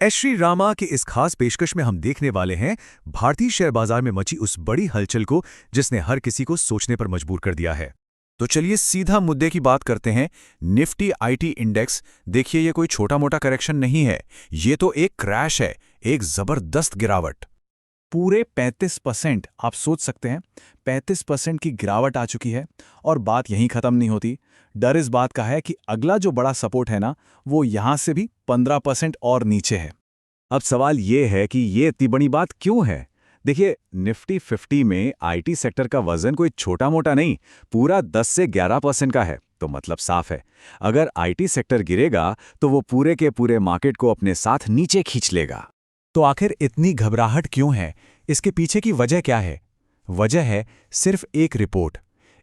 श्री रामा की इस खास पेशकश में हम देखने वाले हैं भारतीय शेयर बाजार में मची उस बड़ी हलचल को जिसने हर किसी को सोचने पर मजबूर कर दिया है। तो चलिए सीधा मुद्दे की बात करते हैं। निफ्टी आईटी इंडेक्स, देखिए ये कोई छोटा मोटा करेक्शन नहीं है, ये तो एक क्रैश है, एक जबरदस्त गिरावट। पूरे 35%। आप सोच सकते हैं 35% की गिरावट आ चुकी है। और बात यहीं खत्म नहीं होती। डर इस बात का है कि अगला जो बड़ा सपोर्ट है ना, वो यहां से भी 15% और नीचे है। अब सवाल ये है कि ये इतनी बड़ी बात क्यों है। देखिए, निफ्टी 50 में आईटी सेक्टर का वजन कोई छोटा मोटा नहीं, पूरा 10 से 11% का है। तो मतलब साफ है, अगर आईटी सेक्टर गिरेगा तो वो पूरे के पूरे मार्केट को अपने साथ नीचे खींच लेगा। तो आखिर इतनी घबराहट क्यों है? इसके पीछे की वजह क्या है? वजह है सिर्फ एक रिपोर्ट।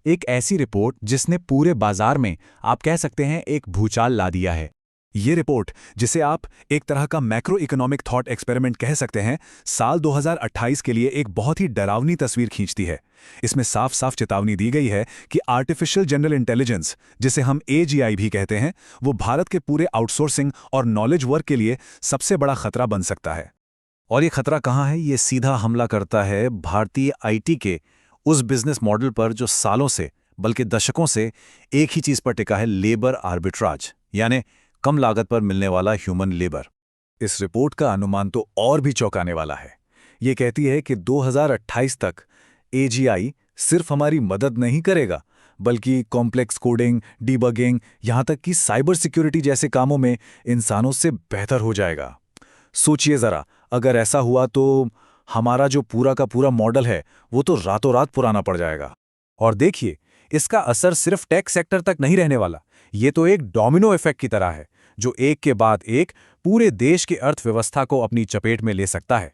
एक ऐसी रिपोर्ट जिसने पूरे बाजार में, आप कह सकते हैं, एक भूचाल ला दिया है। ये रिपोर्ट, जिसे आप एक तरह का मैक्रो इकोनॉमिक थॉट एक्सपेरिमेंट कह सकते हैं, साल 2028 के लिए एक बहुत ही डरावनी तस्वीर खींचती है। इसमें साफ साफ चेतावनी दी गई है कि आर्टिफिशियल जनरल इंटेलिजेंस, जिसे हम एजीआई भी कहते हैं, वो भारत के पूरे आउटसोर्सिंग और नॉलेज वर्क के लिए सबसे बड़ा खतरा बन सकता है। और ये खतरा कहाँ है? ये सीधा हमला करता है भारतीय आईटी के उस बिजनेस मॉडल पर जो सालों से, बल्कि दशकों से एक ही चीज पर टिका है, लेबर आर्बिट्राज, यानी कम लागत पर मिलने वाला ह्यूमन लेबर। इस रिपोर्ट का अनुमान तो और भी चौंकाने वाला है। ये कहती है कि 2028 तक एजीआई सिर्फ हमारी मदद नहीं करेगा, बल्कि कॉम्प्लेक्स कोडिंग, डीबगिंग, यहां तक कि साइबर सिक्योरिटी जैसे कामों में इंसानों से बेहतर हो जाएगा। सोचिए जरा, अगर ऐसा हुआ तो हमारा जो पूरा का पूरा मॉडल है वो तो रातों रात पुराना पड़ जाएगा। और देखिए, इसका असर सिर्फ टेक सेक्टर तक नहीं रहने वाला। ये तो एक डोमिनो इफेक्ट की तरह है, जो एक के बाद एक पूरे देश की अर्थव्यवस्था को अपनी चपेट में ले सकता है।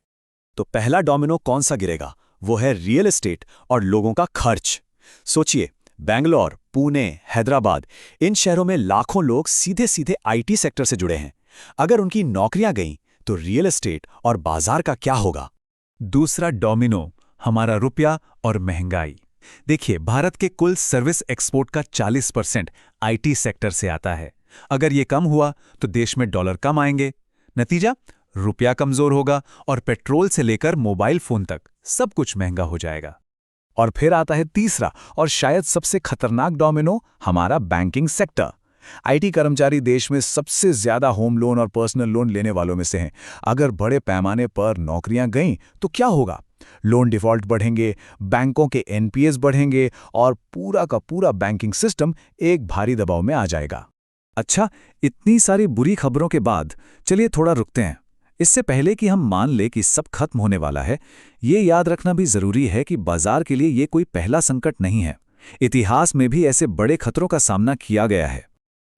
तो पहला डोमिनो कौन सा गिरेगा? वो है रियल एस्टेट और लोगों का खर्च। सोचिए, बेंगलोर, पुणे, हैदराबाद, इन शहरों में लाखों लोग सीधे सीधे आईटी सेक्टर से जुड़े हैं। अगर उनकी नौकरियां गईं तो रियल एस्टेट और बाजार का क्या होगा? दूसरा डोमिनो, हमारा रुपया और महंगाई। देखिए, भारत के कुल सर्विस एक्सपोर्ट का 40% आईटी सेक्टर से आता है। अगर ये कम हुआ तो देश में डॉलर कम आएंगे। नतीजा, रुपया कमजोर होगा और पेट्रोल से लेकर मोबाइल फोन तक सब कुछ महंगा हो जाएगा। और फिर आता है तीसरा और शायद सबसे खतरनाक डोमिनो, हमारा बैंकिंग सेक्टर। आईटी कर्मचारी देश में सबसे ज्यादा होम लोन और पर्सनल लोन लेने वालों में से हैं। अगर बड़े पैमाने पर नौकरियां गईं तो क्या होगा? लोन डिफॉल्ट बढ़ेंगे, बैंकों के एनपीएस बढ़ेंगे और पूरा का पूरा बैंकिंग सिस्टम एक भारी दबाव में आ जाएगा। अच्छा, इतनी सारी बुरी खबरों के बाद चलिए थोड़ा रुकते हैं। इससे पहले कि हम मान लें कि सब खत्म होने वाला है, ये याद रखना भी जरूरी है कि बाजार के लिए ये कोई पहला संकट नहीं है। इतिहास में भी ऐसे बड़े खतरों का सामना किया गया है।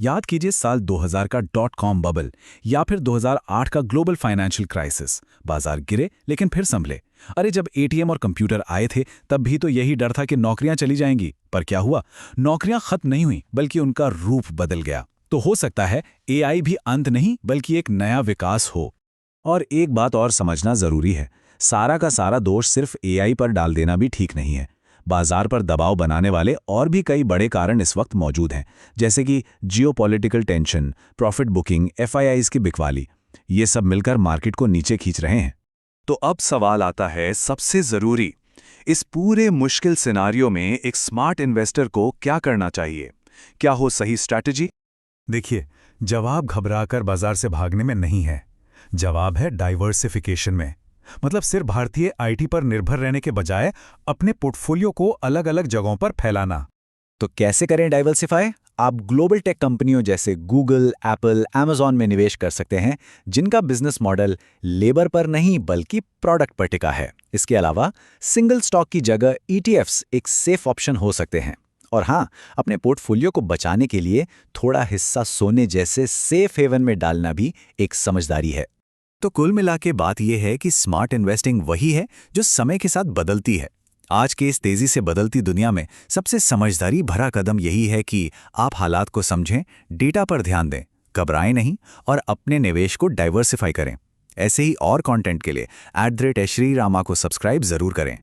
याद कीजिए साल 2000 का .com बबल या फिर 2008 का ग्लोबल फाइनेंशियल क्राइसिस। बाजार गिरे लेकिन फिर संभले। अरे, जब एटीएम और कंप्यूटर आए थे तब भी तो यही डर था कि नौकरियां चली जाएंगी। पर क्या हुआ? नौकरियां खत्म नहीं हुई, बल्कि उनका रूप बदल गया। तो हो सकता है एआई भी अंत नहीं, बल्कि एक नया विकास हो। और एक बात और समझना जरूरी है, सारा का सारा दोष सिर्फ एआई पर डाल देना भी ठीक नहीं है। बाजार पर दबाव बनाने वाले और भी कई बड़े कारण इस वक्त मौजूद हैं, जैसे कि geopolitical tension, profit booking, FIIs की बिकवाली। ये सब मिलकर मार्केट को नीचे खींच रहे हैं। तो अब सवाल आता है सबसे जरूरी, इस पूरे मुश्किल सिनारियो में एक स्मार्ट इन्वेस्टर को क्या करना चाहिए? क्या हो सही स्ट्रैटेजी? देखिए, जवाब घबराकर बाजार से भागने में नहीं है। जवाब है डाइवर्सिफिकेशन में। मतलब सिर्फ भारतीय आईटी पर निर्भर रहने के बजाय अपने पोर्टफोलियो को अलग अलग जगहों पर फैलाना। तो कैसे करें डाइवर्सिफाई? आप ग्लोबल टेक कंपनियों जैसे गूगल, एप्पल, अमेजॉन में निवेश कर सकते हैं, जिनका बिजनेस मॉडल लेबर पर नहीं बल्कि प्रोडक्ट पर टिका है। इसके अलावा सिंगल स्टॉक की जगह ईटीएफ्स एक सेफ ऑप्शन हो सकते हैं। और हाँ, अपने पोर्टफोलियो को बचाने के लिए थोड़ा हिस्सा सोने जैसे सेफ हेवन में डालना भी एक समझदारी है। तो कुल मिला के बात यह है कि स्मार्ट इन्वेस्टिंग वही है जो समय के साथ बदलती है। आज के इस तेजी से बदलती दुनिया में सबसे समझदारी भरा कदम यही है कि आप हालात को समझें, डेटा पर ध्यान दें, घबराएं नहीं और अपने निवेश को डाइवर्सिफाई करें। ऐसे ही और कंटेंट के लिए @ShriRama को सब्सक्राइब जरूर करें।